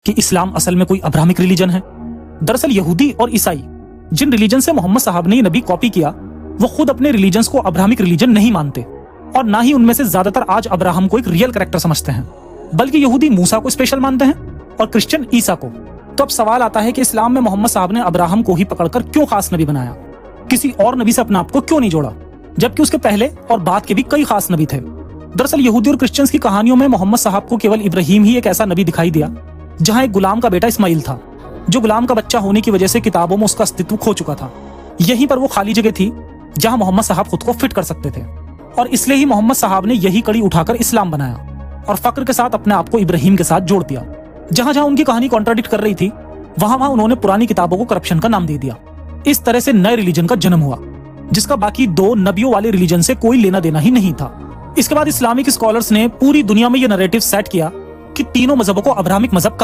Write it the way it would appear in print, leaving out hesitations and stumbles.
कि इस्लाम असल में कोई अब्राहमिक रिलीजन है। दरअसल यहूदी और ईसाई जिन रिलीजन से मोहम्मद साहब ने ये नबी कॉपी किया, वो खुद अपने रिलीजन्स को अब्राहमिक रिलीजन नहीं मानते और ना ही उनमें से ज्यादातर आज अब्राहम को एक रियल कैरेक्टर समझते हैं, बल्कि यहूदी मूसा को स्पेशल मानते हैं और क्रिश्चियन ईसा को। तो अब सवाल आता है कि इस्लाम में मोहम्मद साहब ने अब्राहम को ही पकड़कर क्यों खास नबी बनाया, किसी और नबी से अपने आप को क्यों नहीं जोड़ा, जबकि उसके पहले और बाद के भी कई खास नबी थे। दरअसल यहूदी और क्रिश्चियंस की कहानियों में मोहम्मद साहब को केवल इब्राहिम ही एक ऐसा नबी दिखाई दिया जहां एक गुलाम का बेटा इस्माइल था, जो गुलाम का बच्चा होने की वजह से किताबों में उसका अस्तित्व खो चुका था। यहीं पर वो खाली जगह थी जहां मोहम्मद साहब खुद को फिट कर सकते थे, और इसलिए ही मोहम्मद साहब ने यही कड़ी उठाकर इस्लाम बनाया और फक्र के साथ अपने आप को इब्राहिम के साथ जोड़ दिया। जहां जहां उनकी कहानी कॉन्ट्राडिक्ट कर रही थी, वहां वहां उन्होंने पुरानी किताबों को करप्शन का नाम दे दिया। इस तरह से नए रिलीजन का जन्म हुआ, जिसका बाकी दो नबियों वाले रिलीजन से कोई लेना देना ही नहीं था। इसके बाद इस्लामिक स्कॉलर्स ने पूरी दुनिया में यह नैरेटिव सेट किया कि तीनों मजहबों को अब्राहमिक मजहब कहा